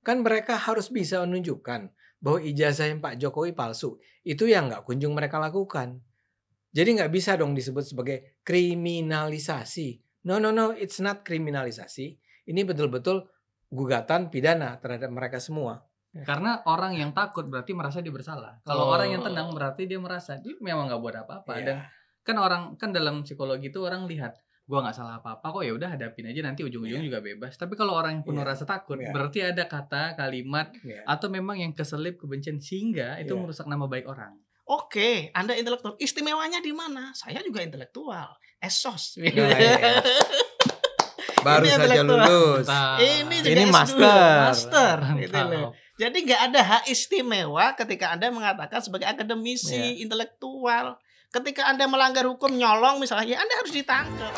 Kan mereka harus bisa menunjukkan bahwa ijazah yang Pak Jokowi palsu. Itu yang nggak kunjung mereka lakukan. Jadi nggak bisa dong disebut sebagai kriminalisasi. No, it's not kriminalisasi. Ini betul-betul gugatan pidana terhadap mereka semua. Karena orang yang takut berarti merasa dia bersalah. Kalau orang yang tenang berarti dia merasa dia memang nggak buat apa-apa. Dan kan dalam psikologi itu orang lihat, gua nggak salah apa-apa kok, ya udah hadapin aja, nanti ujung-ujung juga bebas. Tapi kalau orang yang penuh rasa takut, berarti ada kata, kalimat, atau memang yang keselip kebencian sehingga itu merusak nama baik orang. Oke, Anda intelektual. Istimewanya di mana? Saya juga intelektual. Esos. Baru saja lulus. Ini master. Gitu loh. Jadi nggak ada hak istimewa ketika Anda mengatakan sebagai akademisi intelektual. Ketika Anda melanggar hukum, nyolong misalnya, ya Anda harus ditangkap.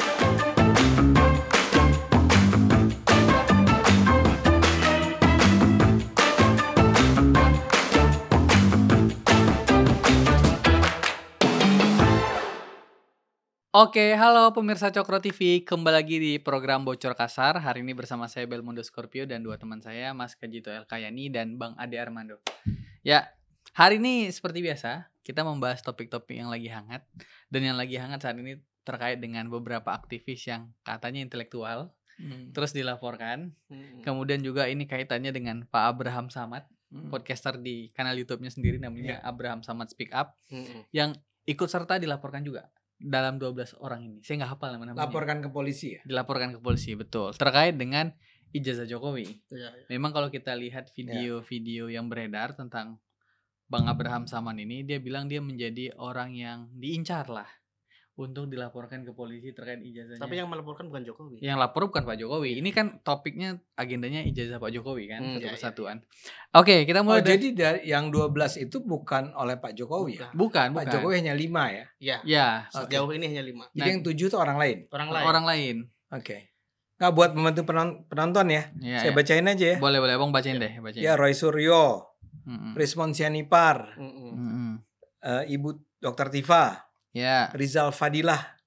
Oke, halo pemirsa Cokro TV, kembali lagi di program Bocor Kasar. Hari ini bersama saya Belmondo Scorpio dan dua teman saya, Mas Kajito Elkayani dan Bang Ade Armando. Ya, hari ini seperti biasa, kita membahas topik-topik yang lagi hangat. Dan yang lagi hangat saat ini terkait dengan beberapa aktivis yang katanya intelektual, terus dilaporkan. Kemudian juga ini kaitannya dengan Pak Abraham Samad, podcaster di kanal YouTube-nya sendiri namanya Abraham Samad Speak Up, yang ikut serta dilaporkan juga dalam 12 orang ini. Saya nggak hafal namanya. Laporkan ke polisi ya? Dilaporkan ke polisi, betul. Terkait dengan ijazah Jokowi. Memang kalau kita lihat video-video yang beredar tentang Bang Abraham Samad ini, dia bilang dia menjadi orang yang diincar lah untuk dilaporkan ke polisi terkait ijazahnya. Tapi yang melaporkan bukan Jokowi. Yang lapor bukan Pak Jokowi. Ini kan topiknya, agendanya ijazah Pak Jokowi kan, Satu Persatuan. Oke, kita mulai. Jadi dari yang 12 itu bukan oleh Pak Jokowi ya? Bukan. Pak Jokowi hanya 5 ya? Iya. Sejauh ini hanya 5. Jadi yang 7 itu orang lain? Orang lain. Oke. Nah, buat membantu penonton ya, saya bacain aja ya. Boleh, Bang, bacain deh. Ya, Roy Suryo, Rismon Sianipar, Ibu Dr. Tifa, Rizal Fadilah,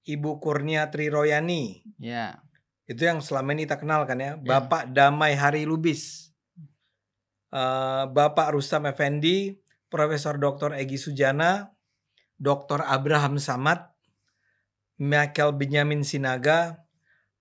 Ibu Kurnia Triroyani, itu yang selama ini kita kenal kan ya. Bapak Damai Hari Lubis, Bapak Rustam Effendi, Profesor Dr. Egy Sujana, Dr. Abraham Samad, Michael Benyamin Sinaga,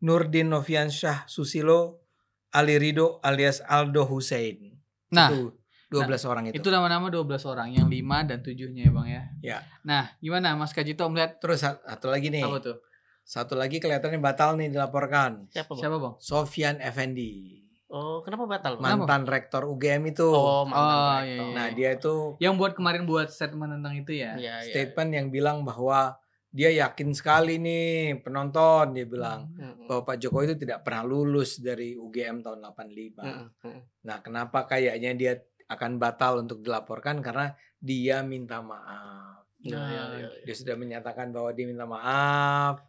Nurdin Noviansyah Susilo, Ali Rido alias Aldo Hussein. Nah, itu 12 orang itu. Itu nama-nama 12 orang, yang 5 dan 7-nya ya Bang ya. Ya. Nah, gimana Mas Kajito melihat? Terus satu lagi nih. Apa tuh? Satu lagi kelihatannya batal nih dilaporkan. Siapa Bang? Sofyan Effendi. Oh, kenapa batal? Mantan rektor UGM itu. Oh, mantan rektor. Iya. Nah, dia itu yang kemarin buat statement tentang itu ya. Statement yang bilang bahwa dia yakin sekali nih penonton, dia bilang bahwa Pak Jokowi itu tidak pernah lulus dari UGM tahun 85. Nah, kenapa kayaknya dia akan batal untuk dilaporkan? Karena dia minta maaf. Dia sudah menyatakan bahwa dia minta maaf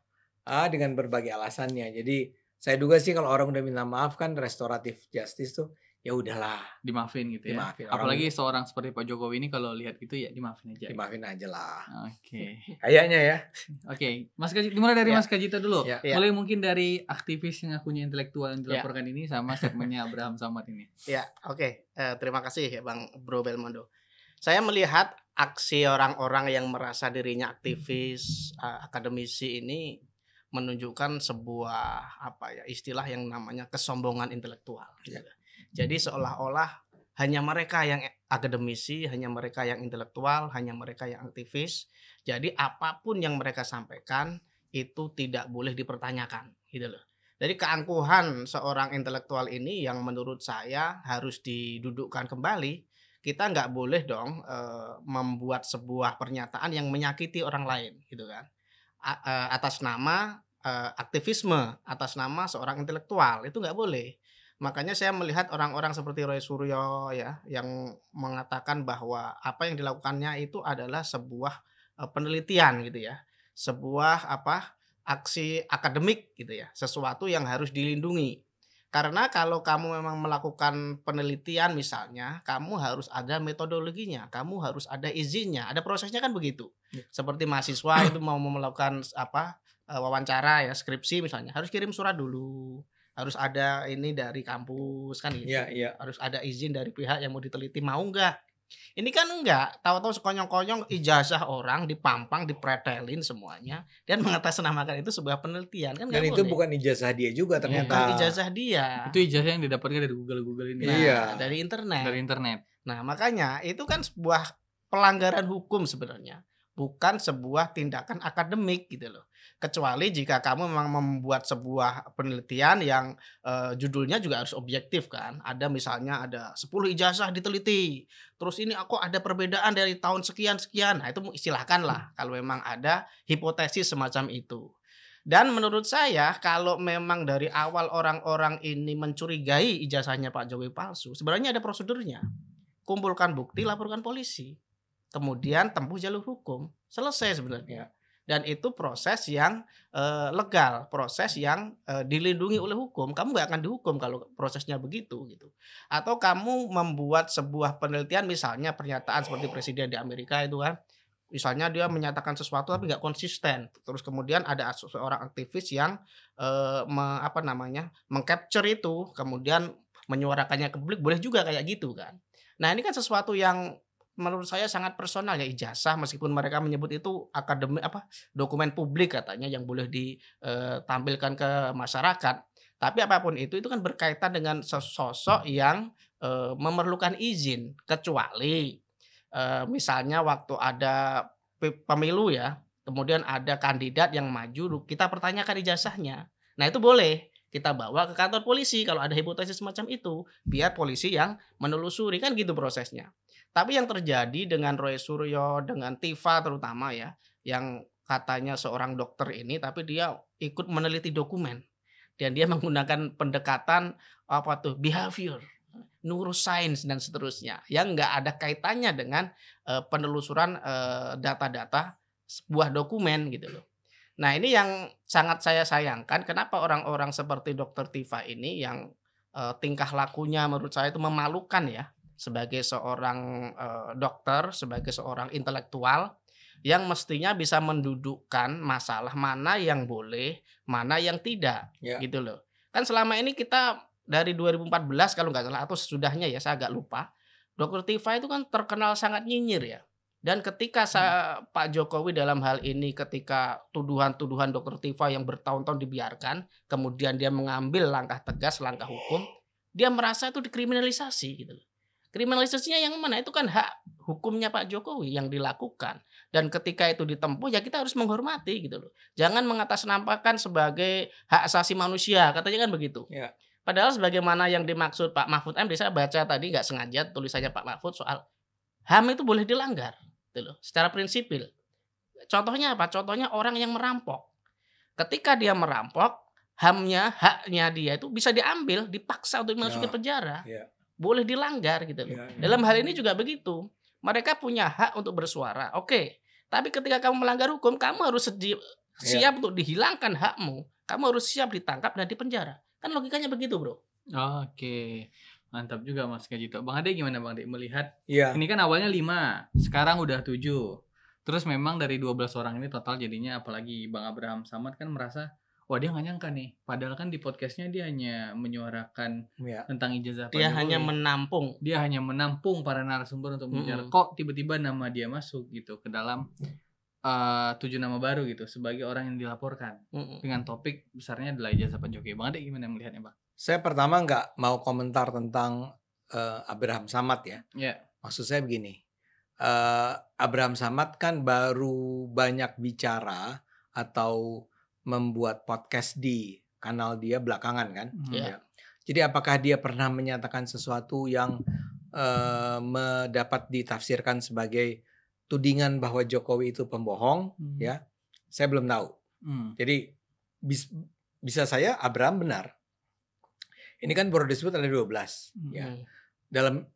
dengan berbagai alasannya. Jadi saya duga sih kalau orang udah minta maaf kan restoratif justice tuh ya udahlah, dimaafin gitu ya. Dimaafin. Apalagi seorang seperti Pak Jokowi ini kalau lihat gitu ya dimaafin aja. Dimaafin aja lah. Oke. Kayaknya ya. Oke, Mas Kajito, dimulai dari Mas Kajito dulu. Mulai mungkin dari aktivis yang akunya intelektual yang dilaporkan ini sama statementnya Abraham Samad ini. Oke. Terima kasih ya Bang Bro Belmondo. Saya melihat aksi orang-orang yang merasa dirinya aktivis, akademisi ini menunjukkan sebuah istilah yang namanya kesombongan intelektual. Jadi seolah-olah hanya mereka yang akademisi, hanya mereka yang intelektual, hanya mereka yang aktivis. Jadi apapun yang mereka sampaikan itu tidak boleh dipertanyakan, gitu loh. Jadi keangkuhan seorang intelektual ini yang menurut saya harus didudukkan kembali. Kita nggak boleh dong membuat sebuah pernyataan yang menyakiti orang lain, gitu kan. Atas nama aktivisme, atas nama seorang intelektual, itu nggak boleh. Makanya saya melihat orang-orang seperti Roy Suryo ya yang mengatakan bahwa apa yang dilakukannya itu adalah sebuah penelitian gitu ya. Sebuah aksi akademik gitu ya. Sesuatu yang harus dilindungi. Karena kalau kamu memang melakukan penelitian misalnya, kamu harus ada metodologinya, kamu harus ada izinnya, ada prosesnya kan begitu. Seperti mahasiswa itu mau melakukan wawancara ya, skripsi misalnya, harus kirim surat dulu. harus ada ini dari kampus kan gitu. Iya. Harus ada izin dari pihak yang mau diteliti, mau nggak? Ini kan enggak, tahu-tahu sekonyong-konyong ijazah orang dipampang, dipretelin semuanya dan mengatasnamakan itu sebuah penelitian kan Dan nggak itu boleh. bukan ijazah dia juga ternyata. Bukan ijazah dia. Itu ijazah yang didapatkan dari Google ini. Nah, Iya. dari internet. Dari internet. Nah, makanya itu kan sebuah pelanggaran hukum sebenarnya, bukan sebuah tindakan akademik gitu loh. Kecuali jika kamu memang membuat sebuah penelitian yang judulnya juga harus objektif kan. Ada misalnya ada 10 ijazah diteliti. Terus ini aku ada perbedaan dari tahun sekian-sekian. Nah, itu silahkan lah kalau memang ada hipotesis semacam itu. Dan menurut saya kalau memang dari awal orang-orang ini mencurigai ijazahnya Pak Jokowi palsu, sebenarnya ada prosedurnya. Kumpulkan bukti, laporkan polisi. Kemudian tempuh jalur hukum. Selesai sebenarnya. Dan itu proses yang legal, proses yang dilindungi oleh hukum. Kamu nggak akan dihukum kalau prosesnya begitu gitu. Atau kamu membuat sebuah penelitian, misalnya pernyataan seperti presiden di Amerika itu kan, misalnya dia menyatakan sesuatu tapi nggak konsisten. Terus kemudian ada seorang aktivis yang mengcapture itu, kemudian menyuarakannya ke publik, boleh juga kayak gitu kan. Nah ini kan sesuatu yang menurut saya sangat personal ya, ijazah meskipun mereka menyebut itu akademik dokumen publik katanya yang boleh ditampilkan ke masyarakat. Tapi apapun itu kan berkaitan dengan sosok yang memerlukan izin, kecuali misalnya waktu ada pemilu ya, kemudian ada kandidat yang maju, kita pertanyakan ijazahnya. Nah itu boleh kita bawa ke kantor polisi kalau ada hipotesis semacam itu, biar polisi yang menelusuri kan gitu prosesnya. Tapi yang terjadi dengan Roy Suryo, dengan Tifa terutama ya, yang katanya seorang dokter ini, tapi dia ikut meneliti dokumen dan dia menggunakan pendekatan behavior, neuroscience dan seterusnya, yang nggak ada kaitannya dengan penelusuran data-data sebuah dokumen gitu loh. Nah ini yang sangat saya sayangkan, kenapa orang-orang seperti Dokter Tifa ini yang tingkah lakunya menurut saya itu memalukan ya, sebagai seorang dokter, sebagai seorang intelektual yang mestinya bisa mendudukkan masalah mana yang boleh, mana yang tidak, gitu loh. Kan selama ini kita dari 2014 kalau nggak salah atau sesudahnya ya, saya agak lupa, Dokter Tifa itu kan terkenal sangat nyinyir ya. Dan ketika Pak Jokowi dalam hal ini, ketika tuduhan-tuduhan Dokter Tifa yang bertahun-tahun dibiarkan, kemudian dia mengambil langkah tegas, langkah hukum, dia merasa itu dikriminalisasi gitu loh. Kriminalisasinya yang mana? Itu kan hak hukumnya Pak Jokowi yang dilakukan. Dan ketika itu ditempuh ya kita harus menghormati gitu loh. Jangan mengatasnamakan sebagai hak asasi manusia, katanya kan begitu. Ya. Padahal sebagaimana yang dimaksud Pak Mahfud MD, saya baca tadi nggak sengaja tulisannya Pak Mahfud soal HAM itu boleh dilanggar gitu loh, secara prinsipil. Contohnya apa? Contohnya orang yang merampok. Ketika dia merampok, haknya dia itu bisa diambil, dipaksa untuk dimasukin penjara. Boleh dilanggar gitu loh. Dalam hal ini juga begitu. Mereka punya hak untuk bersuara. Oke. Tapi ketika kamu melanggar hukum, kamu harus siap untuk dihilangkan hakmu. Kamu harus siap ditangkap dan dipenjara. Kan logikanya begitu, Bro. Oke. Mantap juga Mas Kajito. Bang Ade gimana Bang Ade melihat? Ini kan awalnya 5, sekarang udah 7. Terus memang dari 12 orang ini total jadinya, apalagi Bang Abraham Samad kan merasa, wah dia nggak nyangka nih. Padahal kan di podcastnya dia hanya menyuarakan tentang ijazah Pak Jokowi. Dia hanya menampung para narasumber untuk bicara. Kok tiba-tiba nama dia masuk gitu ke dalam 7 nama baru gitu sebagai orang yang dilaporkan dengan topik besarnya adalah ijazah Pak Jokowi. Bang Ade gimana melihatnya Bang? Saya pertama nggak mau komentar tentang Abraham Samad ya. Maksud saya begini, Abraham Samad kan baru banyak bicara atau membuat podcast di kanal dia belakangan kan. Jadi apakah dia pernah menyatakan sesuatu yang dapat ditafsirkan sebagai tudingan bahwa Jokowi itu pembohong? Ya, saya belum tahu. Jadi bisa saya Abraham benar. Ini kan baru disebut ada 12 ya.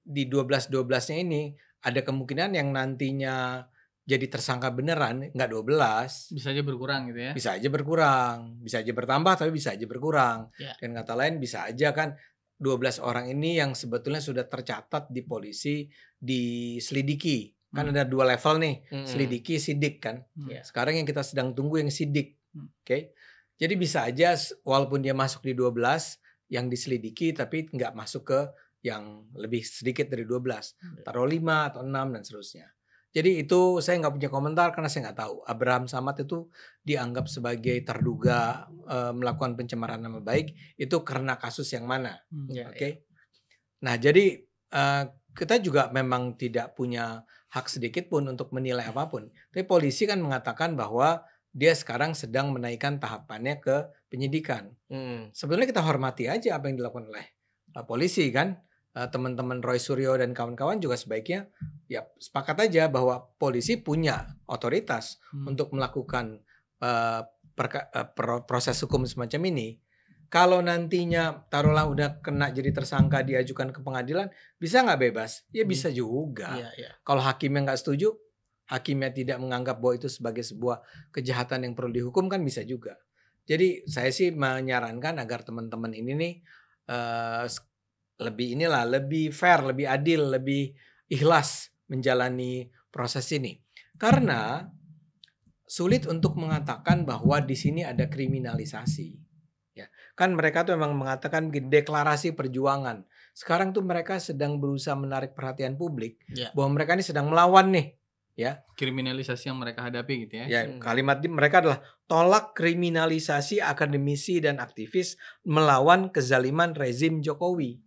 Di 12-12-nya ini ada kemungkinan yang nantinya jadi tersangka beneran enggak 12. Bisa aja berkurang gitu ya. Bisa aja berkurang, bisa aja bertambah tapi bisa aja berkurang. Dan kata lain bisa aja kan 12 orang ini yang sebetulnya sudah tercatat di polisi diselidiki. Kan ada 2 level nih, selidiki, sidik kan. Sekarang yang kita sedang tunggu yang sidik. Oke. Jadi bisa aja walaupun dia masuk di 12, yang diselidiki tapi nggak masuk ke yang lebih sedikit dari 12. Taruh 5 atau 6 dan seterusnya. Jadi itu saya nggak punya komentar karena saya nggak tahu. Abraham Samad itu dianggap sebagai terduga melakukan pencemaran nama baik itu karena kasus yang mana. Oke. Nah jadi kita juga memang tidak punya hak sedikit pun untuk menilai apapun. Tapi polisi kan mengatakan bahwa dia sekarang sedang menaikkan tahapannya ke penyidikan. Sebetulnya kita hormati aja apa yang dilakukan oleh polisi kan. Teman-teman Roy Suryo dan kawan-kawan juga sebaiknya ya sepakat aja bahwa polisi punya otoritas untuk melakukan proses hukum semacam ini. Kalau nantinya taruhlah udah kena jadi tersangka diajukan ke pengadilan, bisa nggak bebas? Ya bisa juga. Kalau hakimnya nggak setuju, hakimnya tidak menganggap bahwa itu sebagai sebuah kejahatan yang perlu dihukum kan bisa juga. Jadi saya sih menyarankan agar teman-teman ini nih lebih fair, lebih adil, lebih ikhlas menjalani proses ini. Karena sulit untuk mengatakan bahwa di sini ada kriminalisasi. Ya, kan mereka tuh memang mengatakan deklarasi perjuangan. Sekarang tuh mereka sedang berusaha menarik perhatian publik bahwa mereka ini sedang melawan nih. Ya, kriminalisasi yang mereka hadapi gitu ya. Ya, kalimat mereka adalah tolak kriminalisasi akademisi dan aktivis melawan kezaliman rezim Jokowi.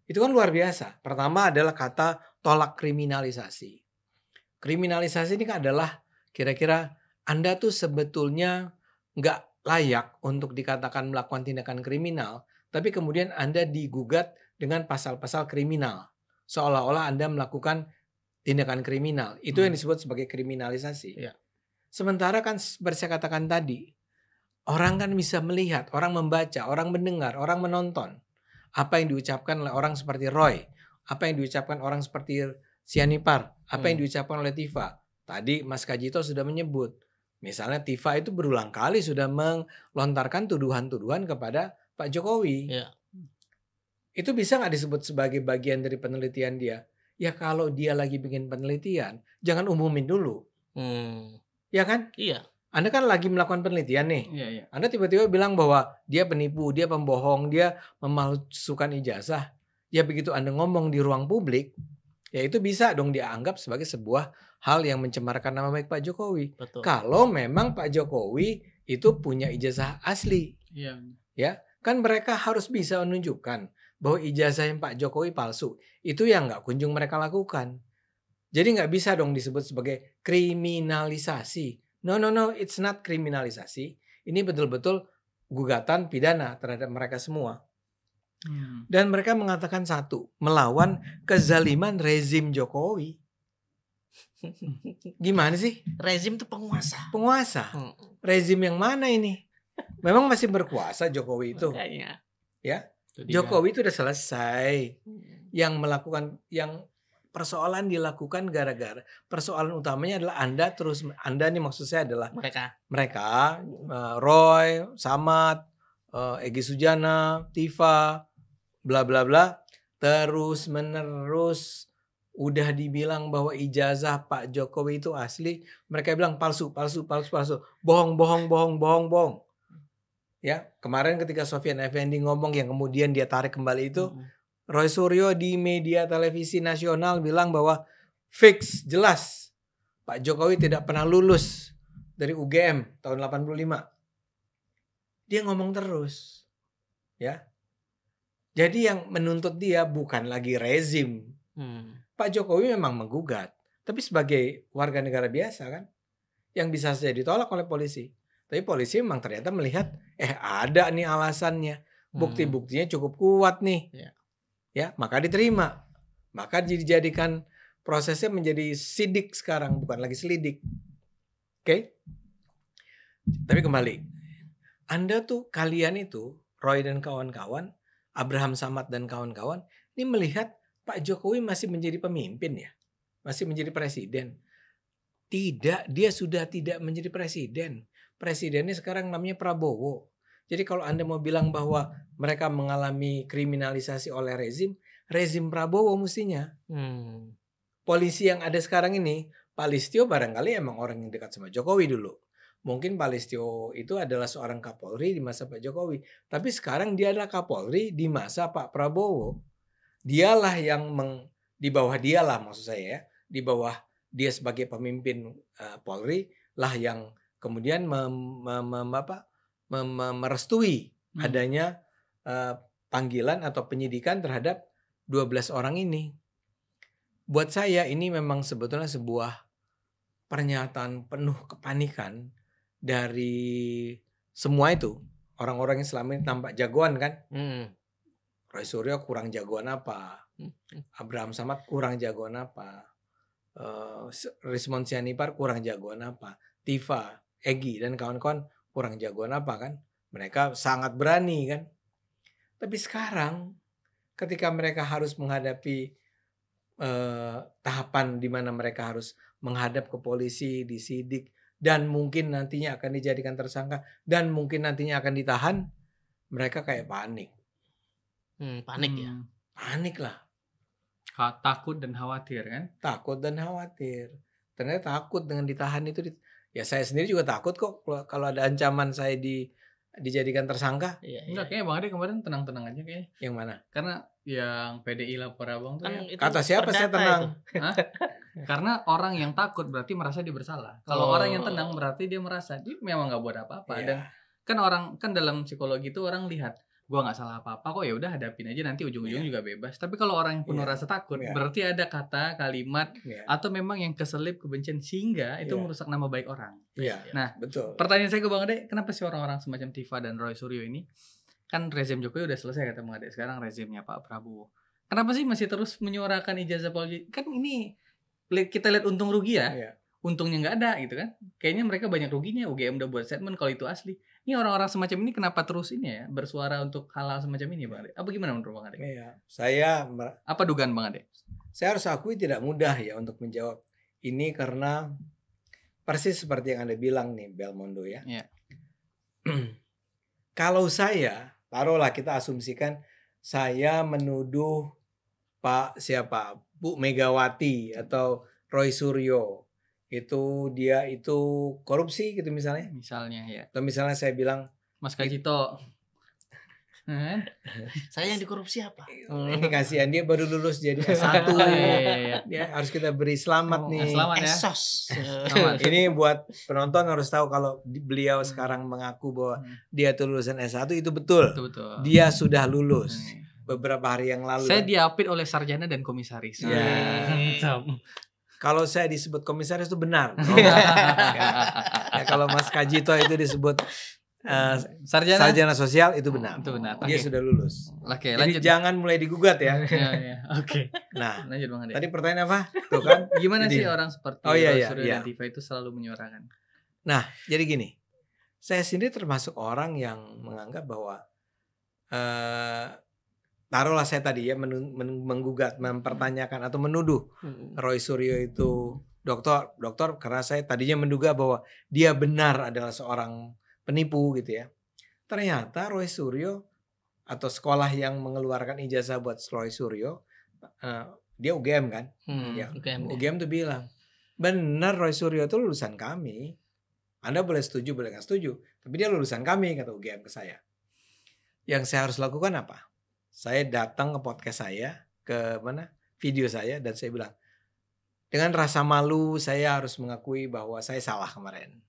Itu kan luar biasa. Pertama adalah kata tolak kriminalisasi. Kriminalisasi ini kan adalah kira-kira Anda tuh sebetulnya nggak layak untuk dikatakan melakukan tindakan kriminal, tapi kemudian Anda digugat dengan pasal-pasal kriminal. Seolah-olah Anda melakukan tindakan kriminal. Itu yang disebut sebagai kriminalisasi. Sementara kan seperti saya katakan tadi, orang kan bisa melihat, orang membaca, orang mendengar, orang menonton apa yang diucapkan oleh orang seperti Roy, apa yang diucapkan orang seperti Sianipar, apa yang diucapkan oleh Tifa. Tadi Mas Kajito sudah menyebut, misalnya Tifa itu berulang kali sudah melontarkan tuduhan-tuduhan kepada Pak Jokowi. Itu bisa nggak disebut sebagai bagian dari penelitian dia? Ya kalau dia lagi bikin penelitian, jangan umumin dulu. Ya kan? Iya. Anda kan lagi melakukan penelitian nih. Anda tiba-tiba bilang bahwa dia penipu, dia pembohong, dia memalsukan ijazah. Ya begitu Anda ngomong di ruang publik, ya itu bisa dong dianggap sebagai sebuah hal yang mencemarkan nama baik Pak Jokowi. Betul. Kalau memang Pak Jokowi itu punya ijazah asli. Ya, kan mereka harus bisa menunjukkan bahwa ijazah yang Pak Jokowi palsu. Itu yang nggak kunjung mereka lakukan. Jadi nggak bisa dong disebut sebagai kriminalisasi. No, it's not kriminalisasi. Ini betul-betul gugatan pidana terhadap mereka semua. Dan mereka mengatakan satu, melawan kezaliman rezim Jokowi. Gimana sih? Rezim itu penguasa. Penguasa. Rezim yang mana ini? Memang masih berkuasa Jokowi itu. Ya. Jokowi itu udah selesai. Yang melakukan persoalan dilakukan gara-gara persoalan utamanya adalah Anda nih maksud saya adalah mereka Roy, Samad, Egy Sujana, Tifa, bla bla bla, terus menerus udah dibilang bahwa ijazah Pak Jokowi itu asli, mereka bilang palsu, bohong. Ya, kemarin ketika Sofyan Effendi ngomong yang kemudian dia tarik kembali itu, Roy Suryo di media televisi nasional bilang bahwa fix, jelas Pak Jokowi tidak pernah lulus dari UGM tahun 85. Dia ngomong terus. Ya. Jadi yang menuntut dia bukan lagi rezim. Pak Jokowi memang menggugat, tapi sebagai warga negara biasa kan, yang bisa saja ditolak oleh polisi. Tapi polisi memang ternyata melihat, ada nih alasannya, bukti-buktinya cukup kuat nih. Ya, maka diterima. Maka dijadikan prosesnya menjadi sidik sekarang, bukan lagi selidik. Oke? Tapi kembali, kalian itu, Roy dan kawan-kawan, Abraham Samad dan kawan-kawan, ini melihat Pak Jokowi masih menjadi pemimpin ya, masih menjadi presiden. Tidak, dia sudah tidak menjadi presiden. Presidennya sekarang namanya Prabowo. Jadi kalau Anda mau bilang bahwa mereka mengalami kriminalisasi oleh rezim Prabowo mestinya. Polisi yang ada sekarang ini, Pak Listio barangkali emang orang yang dekat sama Jokowi dulu. mungkin Pak Listio itu adalah seorang Kapolri di masa Pak Jokowi. Tapi sekarang dia adalah Kapolri di masa Pak Prabowo. Dialah yang di bawah dialah maksud saya ya. Di bawah dia sebagai pemimpin Polri lah yang kemudian merestui adanya panggilan atau penyidikan terhadap 12 orang ini. Buat saya ini memang sebetulnya sebuah pernyataan penuh kepanikan dari semua itu. Orang-orang yang selama ini tampak jagoan kan. Roy Suryo kurang jagoan apa? Abraham Samad kurang jagoan apa? Rismond Sianipar kurang jagoan apa? Tifa, Egy dan kawan-kawan kurang jagoan apa kan? Mereka sangat berani kan? Tapi sekarang ketika mereka harus menghadapi tahapan di mana mereka harus menghadap ke polisi, disidik, dan mungkin nantinya akan dijadikan tersangka, dan mungkin nantinya akan ditahan, mereka kayak panik. Panik ya? Panik lah. Takut dan khawatir kan? Takut dan khawatir. Ternyata takut dengan ditahan itu. Ya saya sendiri juga takut kok kalau ada ancaman saya dijadikan tersangka. Enggak, kayaknya Bang Ade kemarin tenang-tenang aja kayaknya. Yang mana? Karena yang PDI lapor abang tuh Kan ya. Kata siapa saya tenang? Karena orang yang takut berarti merasa dia bersalah. Kalau orang yang tenang berarti dia merasa dia memang nggak buat apa-apa. Iya. Dan kan dalam psikologi itu orang lihat gua nggak salah apa-apa kok, ya udah hadapin aja, nanti ujung-ujungnya juga bebas. Tapi kalau orang yang penuh rasa takut berarti ada kata, kalimat atau memang yang keselip kebencian sehingga itu merusak nama baik orang. Nah, betul. Pertanyaan saya ke Bang Ade, kenapa sih orang-orang semacam Tifa dan Roy Suryo ini, kan rezim Jokowi udah selesai kata Bang Ade, sekarang rezimnya Pak Prabowo. Kenapa sih masih terus menyuarakan ijazah polisi? Kan ini kita lihat untung rugi ya. Untungnya nggak ada gitu kan. Kayaknya mereka banyak ruginya. UGM udah buat statement kalau itu asli. Ini orang-orang semacam ini kenapa terus ini ya bersuara untuk hal-hal semacam ini Bang Ade? Apa gimana menurut Bang Ade? Apa dugaan Bang Ade? Saya harus akui tidak mudah ya untuk menjawab ini karena persis seperti yang Anda bilang nih Belmondo ya. Kalau saya, taruhlah kita asumsikan saya menuduh Bu Megawati atau Roy Suryo dia itu korupsi gitu misalnya ya. Atau misalnya saya bilang Mas Kajito saya yang dikorupsi apa? Ini kasihan dia baru lulus jadi S1. Dia harus kita beri selamat nih. Selamat ya. Selamat. Ini buat penonton harus tahu kalau beliau sekarang mengaku bahwa dia tuh lulusan S1 itu betul. Dia sudah lulus beberapa hari yang lalu. Saya diapit oleh sarjana dan komisaris. Kalau saya disebut komisaris itu benar. Ya, kalau Mas Kajito itu disebut sarjana sosial itu benar. Dia sudah lulus. Oke, jadi jangan mulai digugat ya. Oke. Nah, lanjut Bang Ade. Tadi pertanyaan apa? Tuh kan? Gimana sih orang seperti Suryo dan Tifa itu selalu menyuarakan? Nah, jadi gini. Saya sendiri termasuk orang yang menganggap bahwa taruhlah saya tadi ya menggugat, mempertanyakan atau menuduh Roy Suryo itu doktor karena saya tadinya menduga bahwa dia benar adalah seorang penipu gitu ya. Ternyata Roy Suryo atau sekolah yang mengeluarkan ijazah buat Roy Suryo dia UGM kan? UGM tuh bilang benar Roy Suryo itu lulusan kami. Anda boleh setuju boleh nggak setuju, tapi dia lulusan kami kata UGM ke saya. Yang saya harus lakukan apa? Saya datang ke podcast saya, ke video saya, dan saya bilang, dengan rasa malu saya harus mengakui bahwa saya salah kemarin.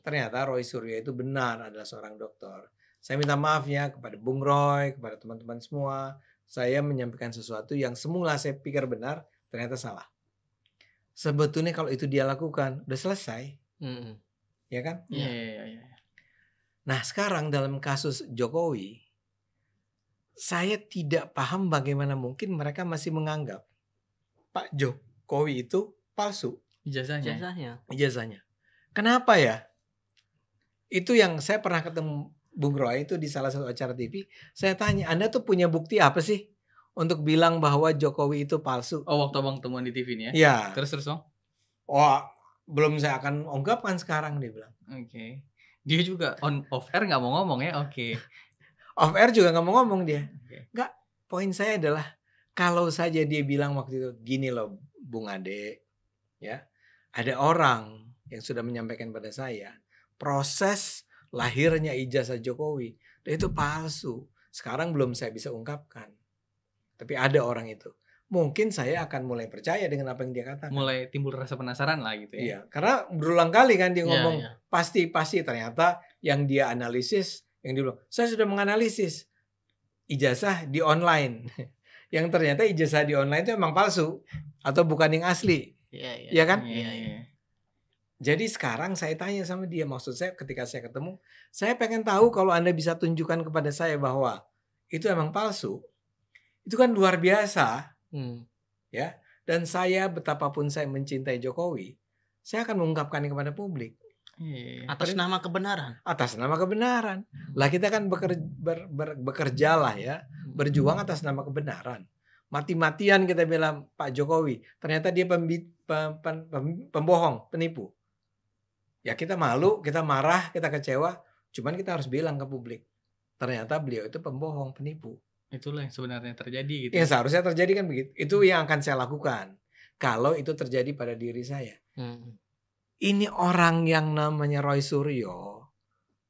Ternyata Roy Suryo itu benar adalah seorang dokter. Saya minta maaf ya kepada Bung Roy, kepada teman-teman semua. Saya menyampaikan sesuatu yang semula saya pikir benar, ternyata salah. Sebetulnya kalau itu dia lakukan, udah selesai. Ya kan? Iya. Nah sekarang dalam kasus Jokowi, saya tidak paham bagaimana mungkin mereka masih menganggap Pak Jokowi itu palsu ijazahnya. Kenapa ya? Itu yang saya pernah ketemu Bung Roy itu di salah satu acara TV. Saya tanya, Anda tuh punya bukti apa sih untuk bilang bahwa Jokowi itu palsu? Oh, waktu abang temuan di TV ini ya? Iya. Terus Bang? Belum saya akan ungkapkan sekarang dia bilang. Oke. Dia juga off air nggak mau ngomong ya? Oke. Off air juga gak mau ngomong dia. Enggak, poin saya adalah kalau saja dia bilang waktu itu gini loh Bung Ade, ya ada orang yang sudah menyampaikan pada saya proses lahirnya ijazah Jokowi. Dan itu palsu. Sekarang belum saya bisa ungkapkan. Tapi ada orang itu. Mungkin saya akan mulai percaya dengan apa yang dia katakan. Mulai timbul rasa penasaran lah gitu ya. Iya, karena berulang kali kan dia ngomong Iya. pasti ternyata yang dia analisis, yang dia bilang, saya sudah menganalisis ijazah di online. Yang ternyata ijazah di online itu emang palsu atau bukan yang asli. Iya kan? Iya. Jadi sekarang saya tanya sama dia, maksud saya ketika saya ketemu, saya pengen tahu kalau Anda bisa tunjukkan kepada saya bahwa itu emang palsu. Itu kan luar biasa. Ya. Dan saya betapapun saya mencintai Jokowi, saya akan mengungkapkan kepada publik. Atas nama kebenaran. Atas nama kebenaran. Lah kita kan bekerjalah ya, berjuang atas nama kebenaran. Mati-matian kita bilang Pak Jokowi, ternyata dia pembohong, penipu. Ya kita malu, kita marah, kita kecewa, cuman kita harus bilang ke publik, ternyata beliau itu pembohong, penipu. Itulah yang sebenarnya terjadi gitu. Yang seharusnya terjadi kan begitu. Itu yang akan saya lakukan kalau itu terjadi pada diri saya. Ini orang yang namanya Roy Suryo,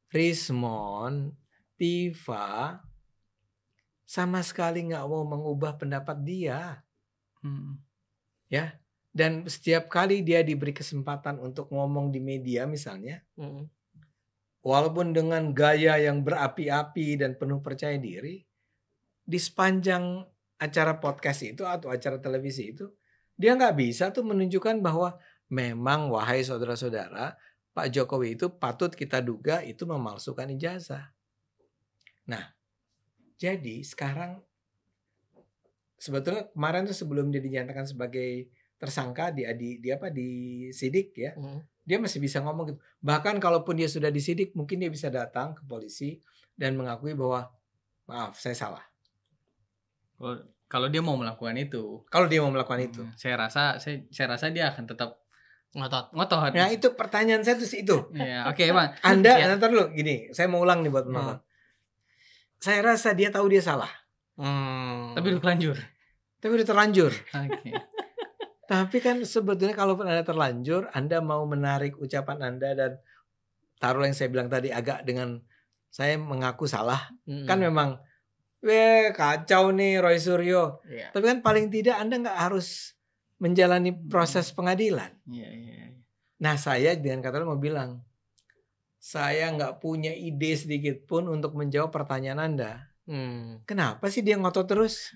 Rismon, Tifa, sama sekali nggak mau mengubah pendapat dia. Ya. Dan setiap kali dia diberi kesempatan untuk ngomong di media misalnya, walaupun dengan gaya yang berapi-api dan penuh percaya diri, di sepanjang acara podcast itu atau acara televisi itu, dia nggak bisa tuh menunjukkan bahwa memang wahai saudara-saudara, Pak Jokowi itu patut kita duga itu memalsukan ijazah. Nah, jadi sekarang sebetulnya kemarin tuh sebelum dia dinyatakan sebagai tersangka di sidik ya, dia masih bisa ngomong gitu. Bahkan kalaupun dia sudah disidik, mungkin dia bisa datang ke polisi dan mengakui bahwa maaf saya salah. Kalau dia mau melakukan itu. Kalau dia mau melakukan itu. Saya rasa dia akan tetap ngotot. Nah itu pertanyaan saya tuh itu. Iya, oke Bang. Anda ntar dulu gini, saya mau ulang nih buat penonton. Saya rasa dia tahu dia salah. Tapi udah terlanjur. Oke. Tapi kan sebetulnya kalaupun Anda terlanjur, Anda mau menarik ucapan Anda dan taruh yang saya bilang tadi agak dengan saya mengaku salah. Kan memang kacau nih Roy Suryo. Tapi kan paling tidak Anda nggak harus menjalani proses pengadilan. Nah saya dengan kata lain mau bilang, saya nggak punya ide sedikit pun untuk menjawab pertanyaan Anda. Kenapa sih dia ngotot terus?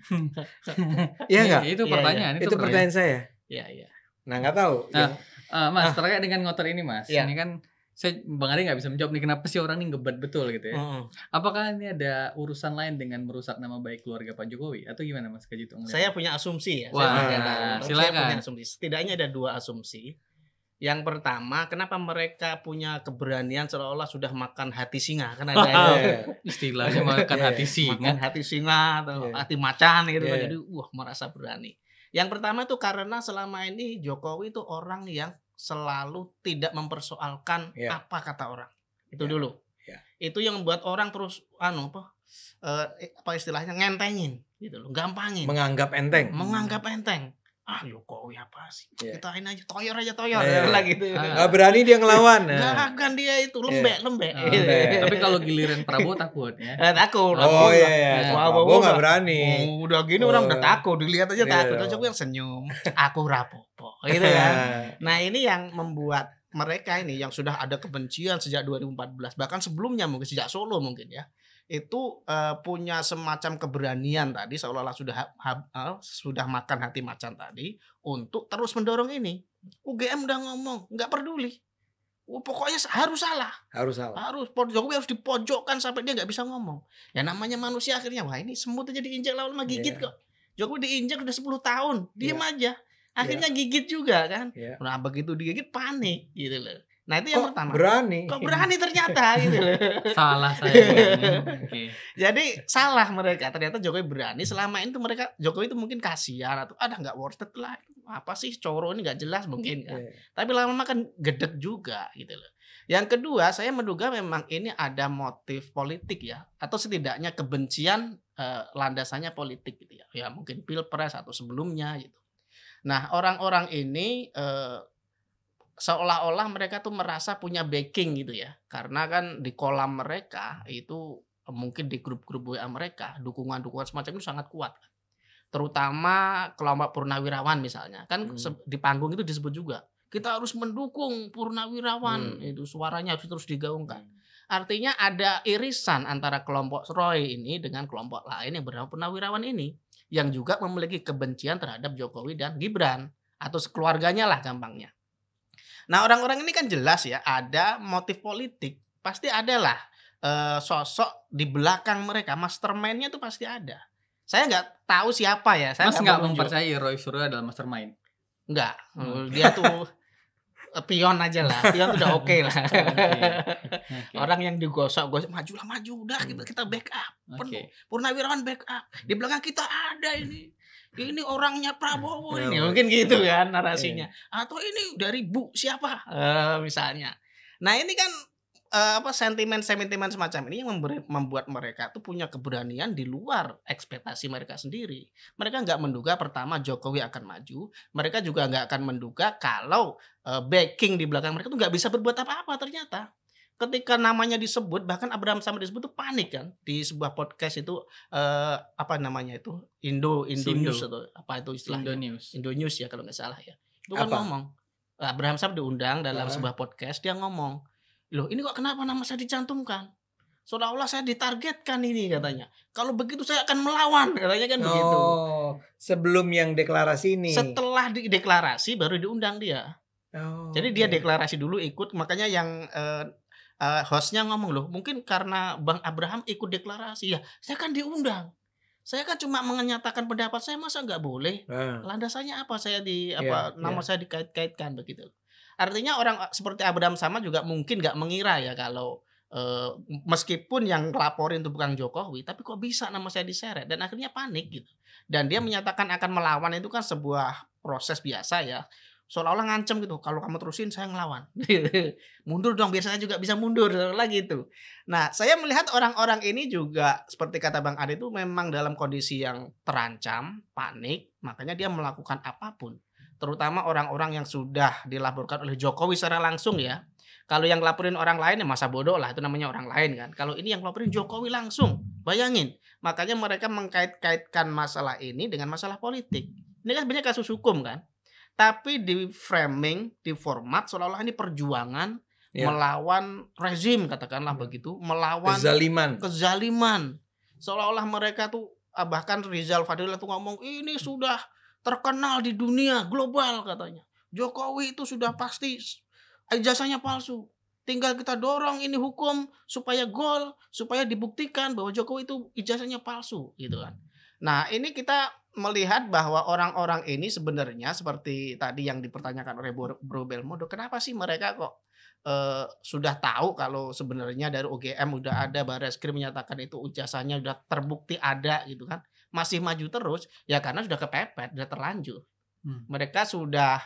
Iya nggak? Itu pertanyaan. Itu pertanyaan saya. Iya. Nah nggak tahu. Mas terkait dengan ngotot ini Mas, ini kan Bang Ade nggak bisa menjawab nih kenapa sih orang ini ngebat betul gitu ya. Apakah ini ada urusan lain dengan merusak nama baik keluarga Pak Jokowi atau gimana Mas Kajito? Saya punya asumsi ya. Silakan. Saya punya asumsi. Setidaknya ada 2 asumsi. Yang pertama, kenapa mereka punya keberanian seolah-olah sudah makan hati singa? Kan ada istilahnya makan hati singa. Makan hati singa atau hati macan gitu. Jadi merasa berani. Yang pertama itu karena selama ini Jokowi itu orang yang selalu tidak mempersoalkan apa kata orang. Itu dulu. Itu yang membuat orang terus apa istilahnya ngentengin gitu loh, gampangin. Menganggap enteng. Jokowi apa sih? Kita ini aja toyor gitu. Gak berani dia ngelawan. Kan dia itu lembek. Tapi kalau giliran Prabowo takut ya. Takut. Prabowo gak berani. Udah gini orang udah takut, dilihat aja takut. Jokowi yang senyum. Aku rapopo gitu kan. Nah, ini yang membuat mereka ini yang sudah ada kebencian sejak 2014, bahkan sebelumnya mungkin sejak Solo mungkin ya. Itu punya semacam keberanian tadi seolah-olah sudah makan hati macan tadi untuk terus mendorong ini. UGM udah ngomong nggak peduli, pokoknya harus salah. Jokowi harus dipojokkan sampai dia nggak bisa ngomong. Ya namanya manusia akhirnya ini semut aja diinjak lama-lama gigit kok. Jokowi diinjak udah 10 tahun diem aja, akhirnya gigit juga kan. Nah begitu digigit panik gitu loh. Nah itu yang pertama. Kok berani ternyata gitu loh. Salah saya. Jadi salah mereka. Ternyata Jokowi berani. Selama ini tuh Jokowi itu mungkin kasihan atau nggak worth it lah. Apa sih coro ini nggak jelas mungkin kan. Tapi lama-lama kan gedek juga gitu loh. Yang kedua saya menduga memang ini ada motif politik ya. Atau setidaknya kebencian landasannya politik gitu ya. Ya mungkin pilpres atau sebelumnya gitu. Nah orang-orang ini seolah-olah mereka tuh merasa punya backing gitu ya. Karena kan di kolam mereka itu mungkin di grup-grup WA mereka dukungan-dukungan semacam itu sangat kuat. Terutama kelompok purnawirawan misalnya. Kan di panggung itu disebut juga, kita harus mendukung purnawirawan, itu suaranya harus terus digaungkan. Artinya ada irisan antara kelompok Roy ini dengan kelompok lain yang bernama purnawirawan ini, yang juga memiliki kebencian terhadap Jokowi dan Gibran atau sekeluarganya lah gampangnya. Nah, orang-orang ini kan jelas ya ada motif politik, pasti adalah sosok di belakang mereka, mastermind-nya tuh pasti ada. Saya nggak tahu siapa ya. Saya Mas nggak mempercayai Roy Suryo adalah mastermind? Nggak, dia tuh pion aja lah, pion tuh udah oke lah. Okay. Orang yang digosok-gosok, maju udah kita backup, penuh. Purnawirawan backup, di belakang kita ada ini orangnya Prabowo ini, mungkin gitu kan narasinya. Atau ini dari Bu siapa misalnya. Nah ini kan sentimen semacam ini yang membuat mereka tuh punya keberanian di luar ekspektasi mereka sendiri. Mereka nggak menduga pertama Jokowi akan maju. Mereka juga nggak akan menduga kalau backing di belakang mereka tuh nggak bisa berbuat apa-apa ternyata. Ketika namanya disebut, bahkan Abraham Samad disebut tuh panik kan di sebuah podcast itu Indo News atau apa itu istilahnya, Indo News ya kalau nggak salah ya. Itu kan ngomong Abraham Samad diundang dalam sebuah podcast, dia ngomong, loh ini kok kenapa nama saya dicantumkan? Seolah-olah saya ditargetkan ini katanya. Kalau begitu saya akan melawan katanya kan begitu. Sebelum yang deklarasi ini. Setelah deklarasi baru diundang dia. Jadi dia deklarasi dulu ikut, makanya yang hostnya ngomong, loh mungkin karena Bang Abraham ikut deklarasi ya, saya kan diundang, saya kan cuma menyatakan pendapat saya, masa nggak boleh? Landasannya apa saya nama saya dikait-kaitkan begitu. Artinya orang seperti Abraham Samad juga mungkin nggak mengira ya kalau meskipun yang laporin itu bukan Jokowi, tapi kok bisa nama saya diseret, dan akhirnya panik gitu. Dan dia menyatakan akan melawan, itu kan sebuah proses biasa ya. Seolah-olah ngancem gitu, kalau kamu terusin saya ngelawan. Mundur dong, biar saya juga bisa mundur lagi itu. Nah, saya melihat orang-orang ini juga seperti kata Bang Ade itu memang dalam kondisi yang terancam, panik, makanya dia melakukan apapun. Terutama orang-orang yang sudah dilaporkan oleh Jokowi secara langsung ya. Kalau yang laporin orang lain ya masa bodoh lah, itu namanya orang lain kan. Kalau ini yang laporin Jokowi langsung, bayangin. Makanya mereka mengkait-kaitkan masalah ini dengan masalah politik. Ini kan sebenarnya kasus hukum kan. Tapi di framing, di format seolah-olah ini perjuangan melawan rezim, katakanlah begitu, melawan kezaliman. Seolah-olah mereka tuh, bahkan Rizal Fadila tuh ngomong, ini sudah terkenal di dunia global katanya. Jokowi itu sudah pasti ijazahnya palsu. Tinggal kita dorong ini hukum supaya gol, supaya dibuktikan bahwa Jokowi itu ijazahnya palsu gitu kan. Nah, ini kita melihat bahwa orang-orang ini sebenarnya seperti tadi yang dipertanyakan oleh Bro Belmondo, kenapa sih mereka kok sudah tahu kalau sebenarnya dari UGM udah ada, Barreskrim menyatakan itu ijazahnya udah terbukti ada gitu kan, masih maju terus ya karena sudah kepepet, sudah terlanjur. Mereka sudah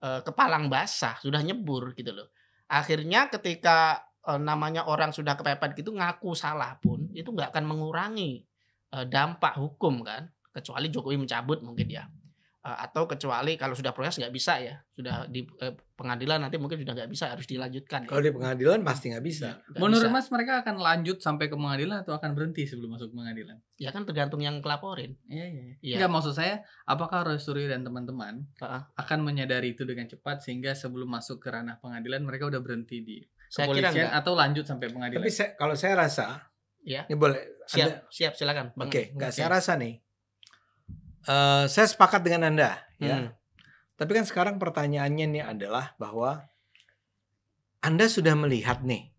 kepalang basah, sudah nyebur gitu loh. Akhirnya ketika namanya orang sudah kepepet gitu, ngaku salah pun itu nggak akan mengurangi dampak hukum kan. Kecuali Jokowi mencabut mungkin ya, atau kecuali kalau sudah proses nggak bisa ya, sudah di pengadilan nanti mungkin sudah nggak bisa, harus dilanjutkan. Kalau di pengadilan pasti nggak bisa. Menurut Mas mereka akan lanjut sampai ke pengadilan atau akan berhenti sebelum masuk pengadilan? Ya kan tergantung yang kelaporin. Iya. Nggak, maksud saya apakah Roy Suryo dan teman-teman akan menyadari itu dengan cepat sehingga sebelum masuk ke ranah pengadilan mereka udah berhenti di kepolisian atau lanjut sampai pengadilan? Tapi kalau saya rasa ini boleh. Siap silakan. Oke. Saya rasa nih. Saya sepakat dengan Anda ya. Tapi kan sekarang pertanyaannya nih adalah bahwa Anda sudah melihat nih.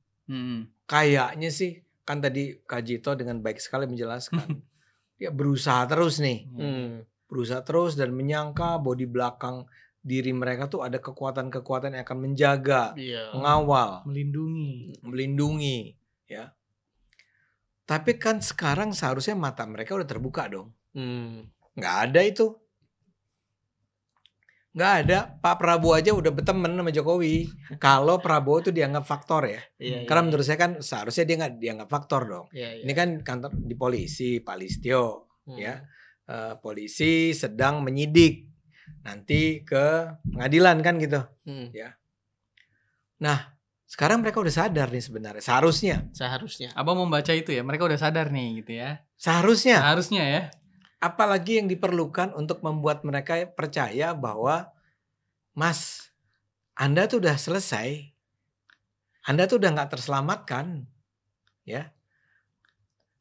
Kayaknya sih kan tadi Kak Jito dengan baik sekali menjelaskan. Dia berusaha terus nih. Berusaha terus dan menyangka bahwa di belakang diri mereka tuh ada kekuatan-kekuatan yang akan menjaga, mengawal, melindungi ya. Tapi kan sekarang seharusnya mata mereka udah terbuka dong. Nggak ada itu. Nggak ada. Pak Prabowo aja udah berteman sama Jokowi. Kalau Prabowo itu dianggap faktor ya. Karena menurut saya kan seharusnya dia nggak dianggap faktor dong. Ini kan kantor di polisi, Pak Listio. Ya. Polisi sedang menyidik. Nanti ke pengadilan kan gitu. Ya. Nah, sekarang mereka udah sadar nih sebenarnya. Seharusnya. Abang membaca itu ya, mereka udah sadar nih gitu ya. Seharusnya. Seharusnya ya. Apalagi yang diperlukan untuk membuat mereka percaya bahwa Mas, Anda tuh udah selesai. Anda tuh udah gak terselamatkan. Ya.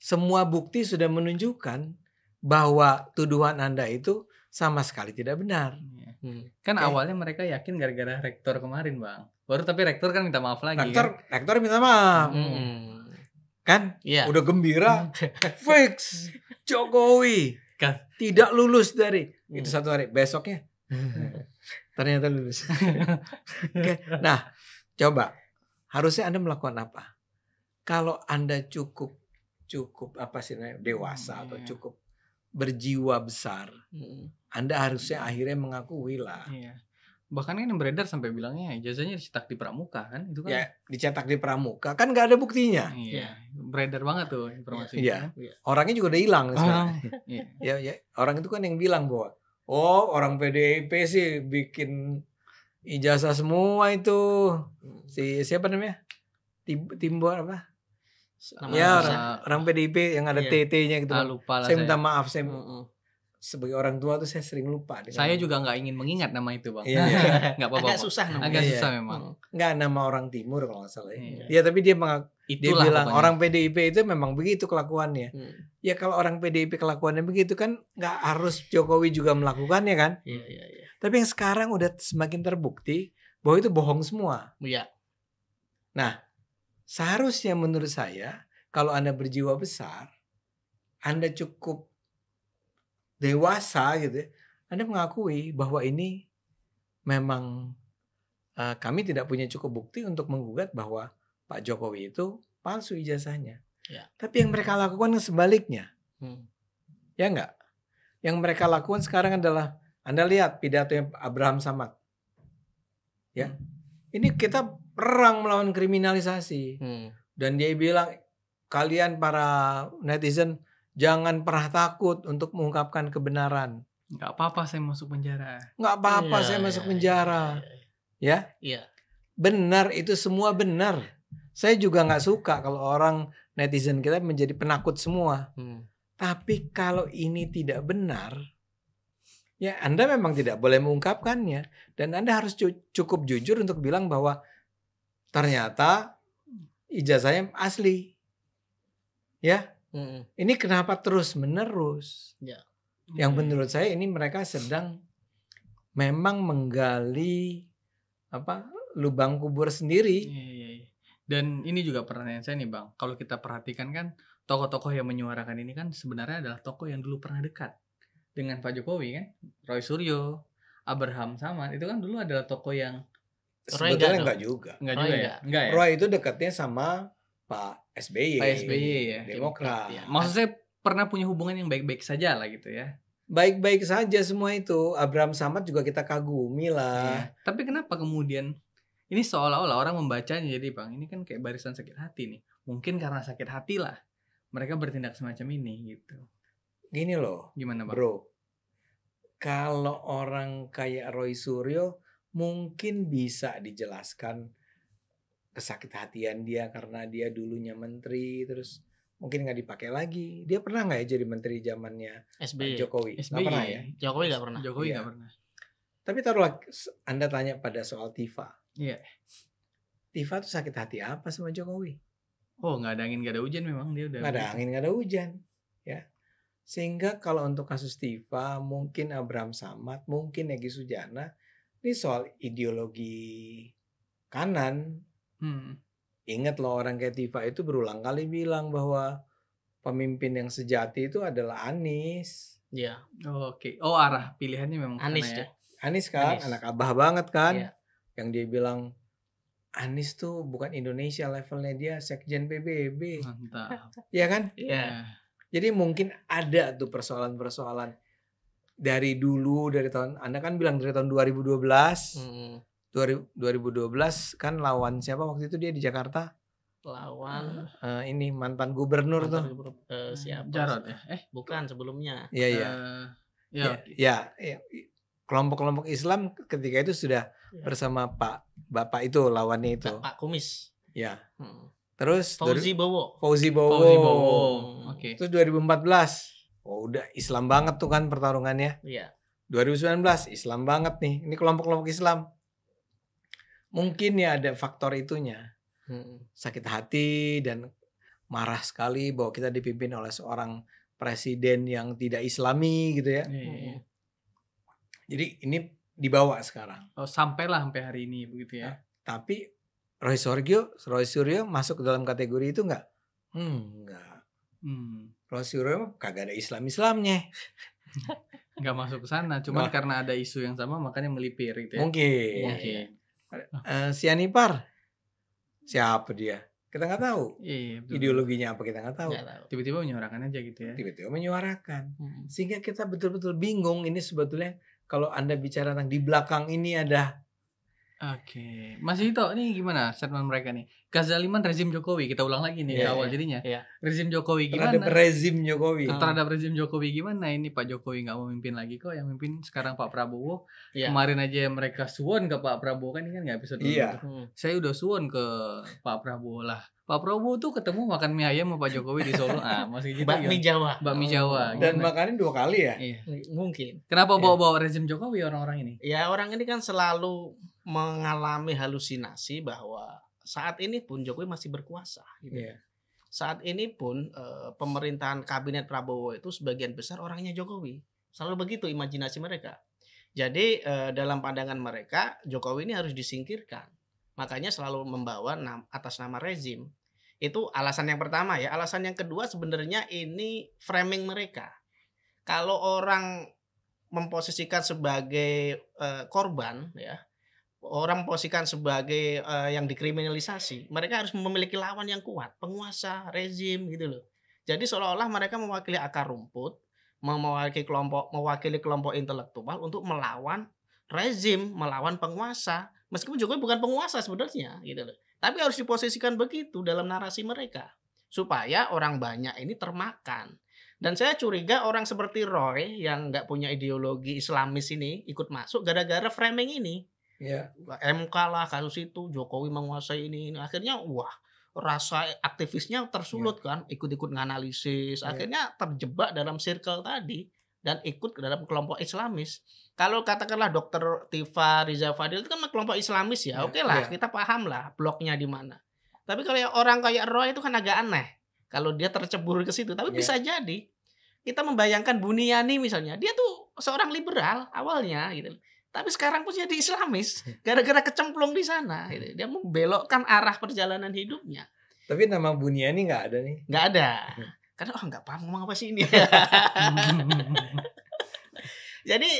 Semua bukti sudah menunjukkan bahwa tuduhan Anda itu sama sekali tidak benar. Kan awalnya mereka yakin gara-gara rektor kemarin, Bang. Baru tapi rektor kan minta maaf lagi. Rektor minta maaf. Kan? Udah gembira. Fix Jokowi kan tidak lulus dari itu satu hari. Besoknya ternyata lulus. Oke. Nah, coba harusnya Anda melakukan apa? Kalau Anda cukup apa sih namanya, dewasa atau cukup berjiwa besar, Anda harusnya akhirnya mengakui lah. Iya. Bahkan kan yang beredar sampai bilangnya ijazahnya dicetak di Pramuka kan, itu kan? Ya, dicetak di Pramuka kan nggak ada buktinya. Iya. Beredar banget tuh informasi. Iya. Orangnya juga udah hilang sekarang. Ya, orang itu kan yang bilang bahwa orang PDIP sih bikin ijazah semua itu. Si siapa namanya? Timbo apa? Orang PDIP yang ada TT-nya gitu. Lupa lah saya minta maaf, saya sebagai orang tua tuh saya sering lupa. Saya juga nggak ingin mengingat nama itu, Bang. Iya. Nggak apa-apa. Agak susah namanya. Agak susah memang. Nggak, nama orang timur kalau nggak salah. Iya, tapi dia bilang pokoknya. Orang PDIP itu memang begitu kelakuannya. Ya kalau orang PDIP kelakuannya begitu kan nggak harus Jokowi juga melakukannya kan. Iya. Tapi yang sekarang udah semakin terbukti bahwa itu bohong semua. Iya. Nah, seharusnya menurut saya kalau Anda berjiwa besar, Anda cukup dewasa gitu ya, Anda mengakui bahwa ini memang kami tidak punya cukup bukti untuk menggugat bahwa Pak Jokowi itu palsu ijazahnya. Ya. Tapi yang mereka lakukan sebaliknya. Ya enggak? Yang mereka lakukan sekarang adalah, Anda lihat pidato Abraham Samad. Ya. Ini kita perang melawan kriminalisasi. Dan dia bilang, kalian para netizen jangan pernah takut untuk mengungkapkan kebenaran. Nggak apa-apa saya masuk penjara. Nggak apa-apa saya masuk penjara. Ya? Iya. Benar, itu semua benar. Saya juga nggak suka kalau orang netizen kita menjadi penakut semua. Tapi kalau ini tidak benar, ya Anda memang tidak boleh mengungkapkannya. Dan Anda harus cukup jujur untuk bilang bahwa ternyata ijazahnya asli. Ya? Ini kenapa terus menerus? Ya. Yang menurut saya ini mereka sedang memang menggali lubang kubur sendiri. Iya. Dan ini juga pertanyaan saya nih, Bang. Kalau kita perhatikan kan tokoh-tokoh yang menyuarakan ini kan sebenarnya adalah tokoh yang dulu pernah dekat dengan Pak Jokowi kan. Roy Suryo, Abraham Samad itu kan dulu adalah tokoh yang sebetulnya enggak juga. Enggak juga ya? Enggak ya? Roy itu dekatnya sama Pak SBY. Pak SBY ya. Demokrat. Ya. Maksud saya pernah punya hubungan yang baik-baik saja lah gitu ya. Baik-baik saja semua itu. Abraham Samad juga kita kagumi lah. Ya. Tapi kenapa kemudian ini seolah-olah orang membacanya jadi, Bang, ini kan kayak barisan sakit hati nih. Mungkin karena sakit hati lah mereka bertindak semacam ini gitu. Gini loh. Gimana, Bang? Bro. Kalau orang kayak Roy Suryo mungkin bisa dijelaskan kesakit-hatian dia karena dia dulunya menteri terus mungkin nggak dipakai lagi. Dia pernah nggak ya jadi menteri zamannya Jokowi? SBY. Nggak pernah ya? Jokowi nggak pernah. Jokowi nggak pernah. Tapi taruhlah Anda tanya pada soal Tifa. Iya. Tifa tuh sakit hati apa sama Jokowi? Oh, nggak ada angin nggak ada hujan memang dia udah. Nggak ada angin nggak ada hujan, ya. Sehingga kalau untuk kasus Tifa, mungkin Abraham Samad, mungkin Egy Sujana, ini soal ideologi kanan. Ingat loh orang kayak Tifa itu berulang kali bilang bahwa pemimpin yang sejati itu adalah Anies. Iya. Oh, oke. Oh, arah pilihannya memang Anies ya. Anies kan, anak abah banget kan. Iya. Yang dia bilang Anies tuh bukan Indonesia levelnya, dia sekjen PBB. Mantap. Iya kan? Iya. Jadi mungkin ada tuh persoalan-persoalan dari dulu, dari tahun, Anda kan bilang dari tahun 2012. 2012 kan lawan siapa waktu itu dia di Jakarta? Lawan ini mantan gubernur tuh. Siapa? Jarot ya? Bukan, sebelumnya. Iya. Ya. Kelompok-kelompok Islam ketika itu sudah bersama Bapak itu lawannya itu. Pak Kumis. Ya. Terus Fauzi Bowo. Oke. Terus 2014. Oh, udah Islam banget tuh kan pertarungannya. Iya. 2019 Islam banget nih. Ini kelompok-kelompok Islam. Mungkin ya ada faktor itunya. Sakit hati dan marah sekali bahwa kita dipimpin oleh seorang presiden yang tidak Islami gitu ya. Jadi ini dibawa sekarang. Oh, sampailah sampai hari ini begitu ya. Tapi Roy Suryo masuk ke dalam kategori itu enggak? Enggak. Roy Suryo kagak ada Islamnya. Enggak masuk ke sana, cuman karena ada isu yang sama makanya melipir gitu ya. Mungkin. Si Anipar siapa dia? Kita nggak tahu. Iya, ideologinya apa kita nggak tahu. Tiba-tiba menyuarakan aja gitu ya. Tiba-tiba menyuarakan. Sehingga kita betul-betul bingung ini sebetulnya kalau Anda bicara tentang di belakang ini ada. Oke. Mas Ito, ini gimana statement mereka nih? Kezaliman rezim Jokowi, kita ulang lagi nih awal jadinya. Rezim Jokowi gimana? Terhadap rezim Jokowi. Terhadap rezim Jokowi gimana? Ini Pak Jokowi nggak mau mimpin lagi kok, yang mimpin sekarang Pak Prabowo. Kemarin aja mereka suwon ke Pak Prabowo kan, ini kan nggak episode dulu. Saya udah suwon ke Pak Prabowo lah. Pak Prabowo tuh ketemu makan mie ayam sama Pak Jokowi di Solo. Masih gitu. Bakmi Jawa. Dan makannya 2 kali ya? Iya. Mungkin. Kenapa bawa-bawa rezim Jokowi orang-orang ini? Ya orang ini kan selalu mengalami halusinasi bahwa saat ini pun Jokowi masih berkuasa. Gitu. Saat ini pun pemerintahan kabinet Prabowo itu sebagian besar orangnya Jokowi. Selalu begitu imajinasi mereka. Jadi dalam pandangan mereka Jokowi ini harus disingkirkan. Makanya selalu membawa atas nama rezim. Itu alasan yang pertama ya. Alasan yang kedua sebenarnya ini framing mereka. Kalau orang memposisikan sebagai korban ya, orang memposisikan sebagai yang dikriminalisasi, mereka harus memiliki lawan yang kuat, penguasa, rezim gitu loh. Jadi seolah-olah mereka mewakili akar rumput, mewakili kelompok intelektual untuk melawan rezim, melawan penguasa. Meskipun Jokowi bukan penguasa sebenarnya gitu loh. Tapi harus diposisikan begitu dalam narasi mereka supaya orang banyak ini termakan. Dan saya curiga orang seperti Roy yang nggak punya ideologi Islamis ini ikut masuk gara-gara framing ini. MK lah kasus itu, Jokowi menguasai ini. Akhirnya rasa aktivisnya tersulut kan, ikut-ikut nganalisis. Akhirnya terjebak dalam circle tadi dan ikut ke dalam kelompok Islamis. Kalau katakanlah Dr. Tifa Riza Fadil itu kan kelompok Islamis ya, oke lah, kita paham lah bloknya di mana. Tapi kalau orang kayak Roy itu kan agak aneh kalau dia tercebur ke situ. Tapi bisa jadi kita membayangkan Buniani misalnya, dia tuh seorang liberal awalnya gitu. Tapi sekarang pun jadi Islamis gara-gara kecemplung di sana. Gitu. Dia membelokkan arah perjalanan hidupnya. Tapi nama Buniani nggak ada nih? Nggak ada. Karena nggak paham ngomong apa sih ini. Jadi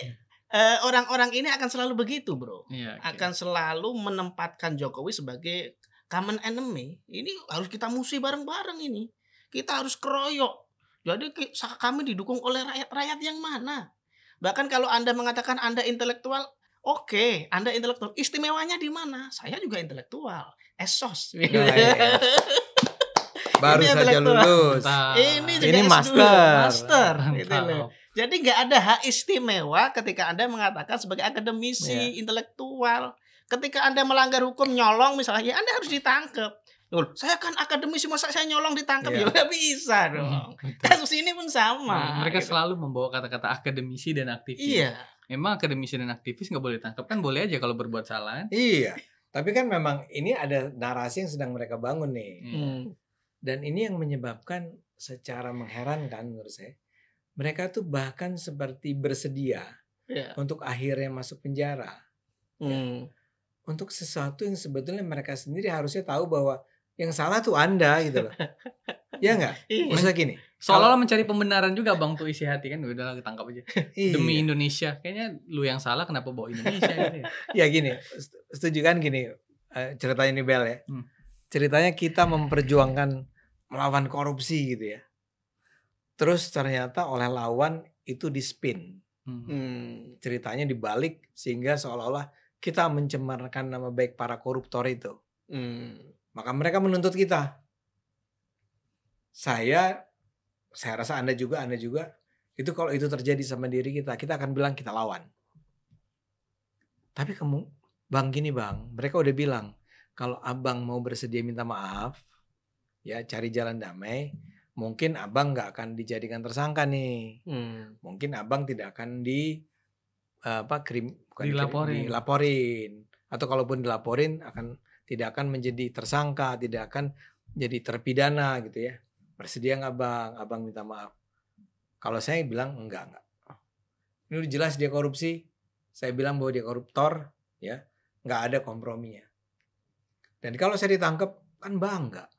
orang-orang ini akan selalu begitu bro. Akan selalu menempatkan Jokowi sebagai common enemy. Ini harus kita musuhi bareng-bareng ini. Kita harus keroyok. Jadi kami didukung oleh rakyat yang mana? Bahkan kalau Anda mengatakan Anda intelektual, oke, Anda intelektual. Istimewanya di mana? Saya juga intelektual. Esos. Baru saja lulus. Ini master. Gitu loh. Jadi nggak ada hak istimewa ketika Anda mengatakan sebagai akademisi intelektual. Ketika Anda melanggar hukum nyolong misalnya, ya Anda harus ditangkap. Saya kan akademisi, masa saya nyolong ditangkap? Ya nggak bisa dong. Kasus ini pun sama. Mereka selalu membawa kata-kata akademisi dan aktivis. Memang akademisi dan aktivis nggak boleh ditangkap kan? Boleh aja kalau berbuat salah. Iya. Tapi kan memang ini ada narasi yang sedang mereka bangun nih. Dan ini yang menyebabkan secara mengherankan menurut saya. Mereka tuh bahkan seperti bersedia untuk akhirnya masuk penjara. Untuk sesuatu yang sebetulnya mereka sendiri harusnya tahu bahwa yang salah tuh Anda gitu loh. Ya enggak? Maksudnya gini. Seolah-olah mencari pembenaran juga Bang tuh isi hati kan. Udah ditangkap aja. Demi Indonesia. Kayaknya lu yang salah kenapa bawa Indonesia gitu ya. Ya gini. Setuju kan gini. Ceritanya ini Bel ya. Ceritanya kita memperjuangkan melawan korupsi gitu ya. Terus ternyata oleh lawan itu di-spin. Ceritanya dibalik sehingga seolah-olah kita mencemarkan nama baik para koruptor itu. Maka mereka menuntut kita. Saya rasa Anda juga. Itu kalau itu terjadi sama diri kita akan bilang kita lawan. Tapi Bang gini bang, mereka udah bilang kalau abang mau bersedia minta maaf, ya cari jalan damai, mungkin abang nggak akan dijadikan tersangka nih. Mungkin abang tidak akan dilaporin, atau kalaupun dilaporin tidak akan menjadi tersangka, tidak akan jadi terpidana gitu ya. Bersedia nggak bang? Abang minta maaf. Kalau saya bilang enggak. Ini udah jelas dia korupsi. Saya bilang bahwa dia koruptor, ya, nggak ada komprominya. Dan kalau saya ditangkap kan bangga.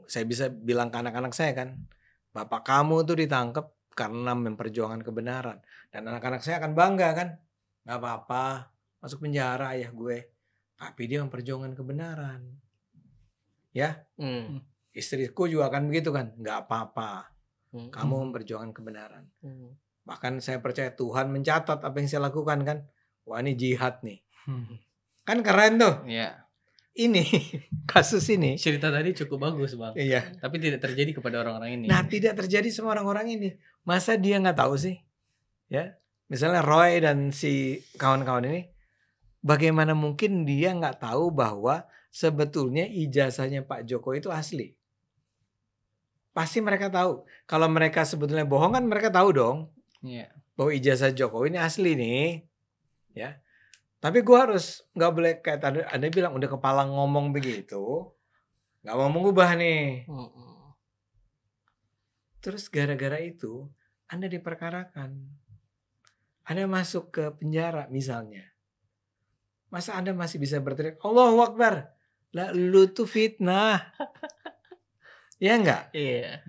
Saya bisa bilang ke anak-anak saya kan, bapak kamu tuh ditangkap karena memperjuangkan kebenaran. Dan anak-anak saya akan bangga kan, nggak apa-apa masuk penjara ayah gue, tapi dia memperjuangkan kebenaran. Ya, istriku juga akan begitu kan, nggak apa-apa, kamu memperjuangkan kebenaran. Bahkan saya percaya Tuhan mencatat apa yang saya lakukan kan, wah ini jihad nih, kan keren tuh. Iya. Ini kasus ini. Cerita tadi cukup bagus bang. Iya. Tapi tidak terjadi kepada orang-orang ini. Nah tidak terjadi sama orang-orang ini. Masa dia nggak tahu sih? Ya, misalnya Roy dan si kawan-kawan ini, bagaimana mungkin dia nggak tahu bahwa sebetulnya ijazahnya Pak Jokowi itu asli? Pasti mereka tahu. Kalau mereka sebetulnya bohong kan mereka tahu dong. Iya. Bahwa ijazah Jokowi ini asli nih. Ya. Tapi gue harus nggak boleh kayak tadi Anda bilang udah kepala ngomong begitu, nggak mau mengubah nih. Terus gara-gara itu Anda diperkarakan, Anda masuk ke penjara misalnya. Masa Anda masih bisa berteriak Allahu Akbar? Lah lu tuh fitnah. Ya enggak? Iya.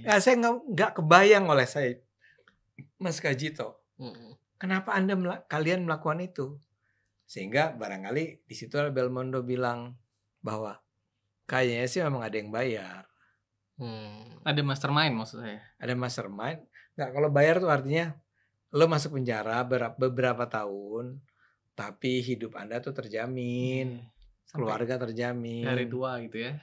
Ya, saya nggak kebayang oleh saya, Mas Kajito. Kenapa kalian melakukan itu? Sehingga barangkali di situ Belmondo bilang bahwa kayaknya sih memang ada yang bayar. Ada mastermind maksud saya. Ada mastermind. Nggak, kalau bayar tuh artinya lo masuk penjara beberapa tahun, tapi hidup Anda tuh terjamin, keluarga terjamin. Dari tua gitu ya.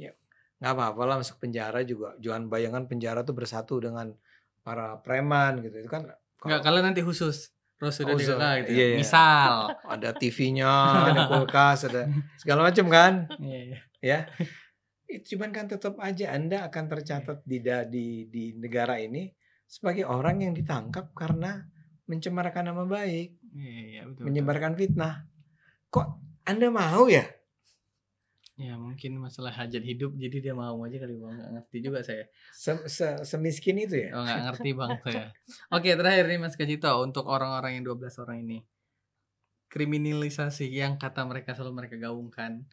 Ya, nggak apa-apa lah masuk penjara juga. Jangan bayangkan penjara tuh bersatu dengan para preman gitu. Itu kan. Nggak, kalian nanti khusus. Prosedur gitu iya. Misal ada TV-nya, ada kulkas, ada segala macam kan. Ya. Itu cuman kan tetap aja Anda akan tercatat di negara ini sebagai orang yang ditangkap karena mencemarkan nama baik. Betul, menyebarkan fitnah. Kok Anda mau ya? Ya mungkin masalah hajat hidup jadi dia mau aja kali bang, nggak ngerti juga saya. Semiskin itu ya? Oh nggak ngerti bang saya. Oke terakhir nih Mas Kajito, untuk orang-orang yang 12 orang ini, kriminalisasi yang kata mereka selalu mereka gaungkan,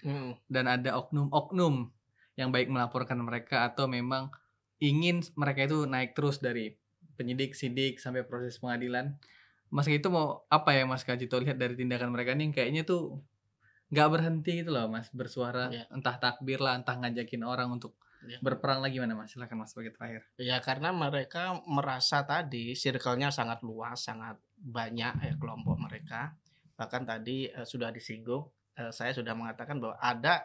dan ada oknum-oknum yang baik melaporkan mereka atau memang ingin mereka itu naik terus dari penyidik, sidik sampai proses pengadilan. Mas Kajito mau apa ya Mas Kajito lihat dari tindakan mereka nih, kayaknya tuh nggak berhenti gitu loh Mas, bersuara entah takbir lah, entah ngajakin orang untuk berperang lagi. Mana Mas? Silakan Mas sebagai terakhir. Ya karena mereka merasa tadi circle-nya sangat luas, sangat banyak ya kelompok mereka. Bahkan tadi sudah disinggung, saya sudah mengatakan bahwa ada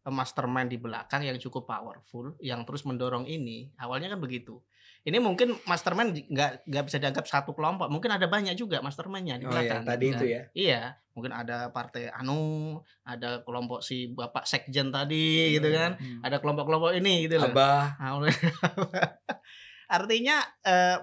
mastermind di belakang yang cukup powerful yang terus mendorong ini. Awalnya kan begitu. Ini mungkin mastermind nggak bisa dianggap satu kelompok, mungkin ada banyak juga mastermind-nya di belakang. Tadi itu ya. Iya, mungkin ada partai ada kelompok si Bapak Sekjen tadi gitu kan. Ada kelompok-kelompok ini gitu loh. Abah. Artinya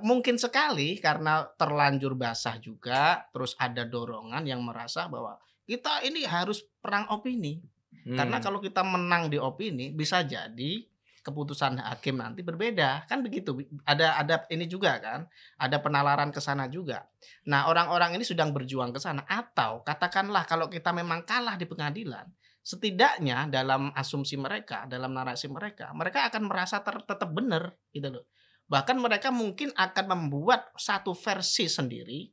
mungkin sekali karena terlanjur basah juga, terus ada dorongan yang merasa bahwa kita ini harus perang opini. Karena kalau kita menang di opini bisa jadi keputusan hakim nanti berbeda, kan begitu. Ada ini juga kan, ada penalaran ke sana juga. Nah, orang-orang ini sedang berjuang ke sana, atau katakanlah kalau kita memang kalah di pengadilan, setidaknya dalam asumsi mereka, dalam narasi mereka akan merasa tetap benar gitu loh. Bahkan mereka mungkin akan membuat satu versi sendiri.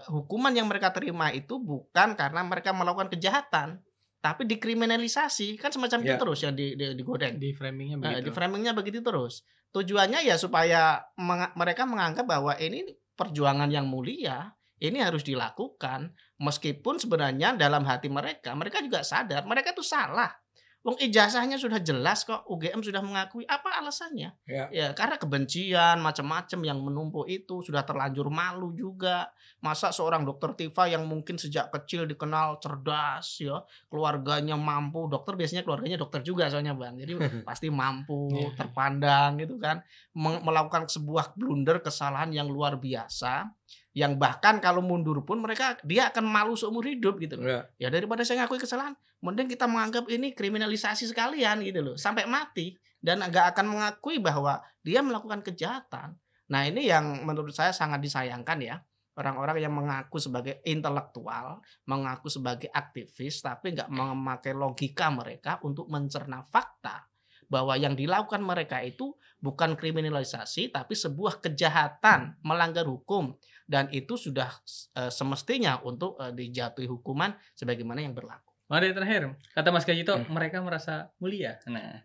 Hukuman yang mereka terima itu bukan karena mereka melakukan kejahatan, tapi dikriminalisasi, kan semacam itu terus yang digoreng. Di framingnya begitu. Di framingnya begitu terus. Tujuannya ya supaya mereka menganggap bahwa ini perjuangan yang mulia, ini harus dilakukan, meskipun sebenarnya dalam hati mereka juga sadar mereka itu salah. Wong ijazahnya sudah jelas kok, UGM sudah mengakui, apa alasannya? Ya karena kebencian macam-macam yang menumpuk itu, sudah terlanjur malu juga. Masa seorang dokter Tifa yang mungkin sejak kecil dikenal cerdas ya, keluarganya mampu, dokter biasanya keluarganya dokter juga soalnya Bang. Jadi pasti mampu, terpandang gitu kan, melakukan sebuah blunder, kesalahan yang luar biasa. Yang bahkan kalau mundur pun dia akan malu seumur hidup gitu loh. Ya daripada saya ngakui kesalahan, mending kita menganggap ini kriminalisasi sekalian gitu loh, sampai mati, dan agak akan mengakui bahwa dia melakukan kejahatan. Nah ini yang menurut saya sangat disayangkan ya, orang-orang yang mengaku sebagai intelektual, mengaku sebagai aktivis, tapi nggak memakai logika mereka untuk mencerna fakta bahwa yang dilakukan mereka itu bukan kriminalisasi tapi sebuah kejahatan, melanggar hukum, dan itu sudah semestinya untuk dijatuhi hukuman sebagaimana yang berlaku. Ada terakhir, kata Mas Kajito, mereka merasa mulia. Nah,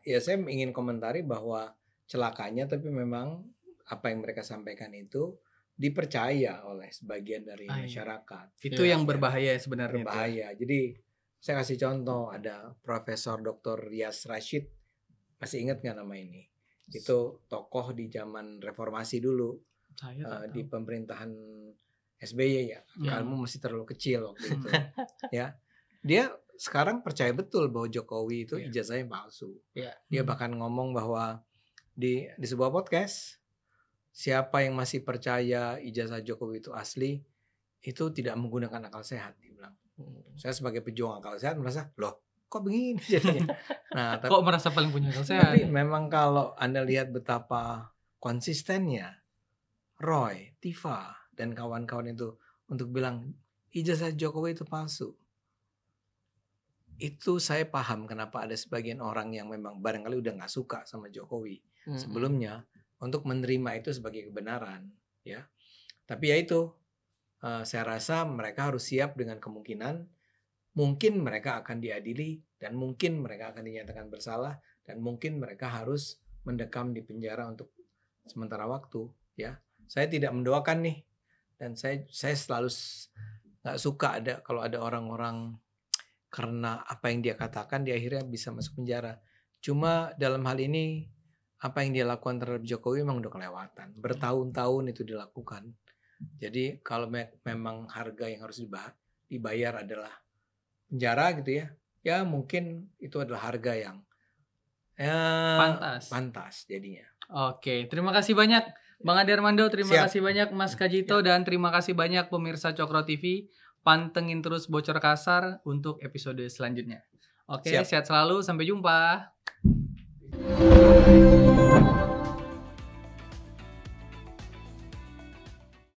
ya saya ingin komentari bahwa celakanya tapi memang apa yang mereka sampaikan itu dipercaya oleh sebagian dari masyarakat. Itu yang berbahaya sebenarnya. Berbahaya. Jadi saya kasih contoh, ada Profesor Dr. Rias Rashid, masih ingat nggak nama ini? Itu tokoh di zaman reformasi dulu, di pemerintahan SBY ya. Kamu masih terlalu kecil waktu itu. Ya, dia sekarang percaya betul bahwa Jokowi itu ijazahnya palsu. Dia bahkan ngomong bahwa di sebuah podcast, siapa yang masih percaya ijazah Jokowi itu asli, itu tidak menggunakan akal sehat, dia bilang. Saya sebagai pejuang akal sehat merasa, loh kok begini jadinya. Nah, kok merasa paling punya akal sehat? Tapi memang kalau Anda lihat betapa konsistennya Roy, Tifa, dan kawan-kawan itu untuk bilang ijazah Jokowi itu palsu. Itu saya paham kenapa ada sebagian orang yang memang barangkali udah gak suka sama Jokowi sebelumnya untuk menerima itu sebagai kebenaran, ya. Tapi ya itu, saya rasa mereka harus siap dengan kemungkinan mungkin mereka akan diadili dan mungkin mereka akan dinyatakan bersalah dan mungkin mereka harus mendekam di penjara untuk sementara waktu, ya. Saya tidak mendoakan nih, dan saya selalu nggak suka kalau ada orang-orang karena apa yang dia katakan dia akhirnya bisa masuk penjara. Cuma dalam hal ini apa yang dia lakukan terhadap Jokowi memang udah kelewatan. Bertahun-tahun itu dilakukan. Jadi kalau memang harga yang harus dibayar adalah penjara gitu ya, ya mungkin itu adalah harga yang pantas jadinya. Oke, terima kasih banyak Bang Ade Armando, terima kasih banyak Mas Kajito, dan terima kasih banyak pemirsa Cokro TV. Pantengin terus Bocor Kasar untuk episode selanjutnya. Oke, sehat selalu, sampai jumpa.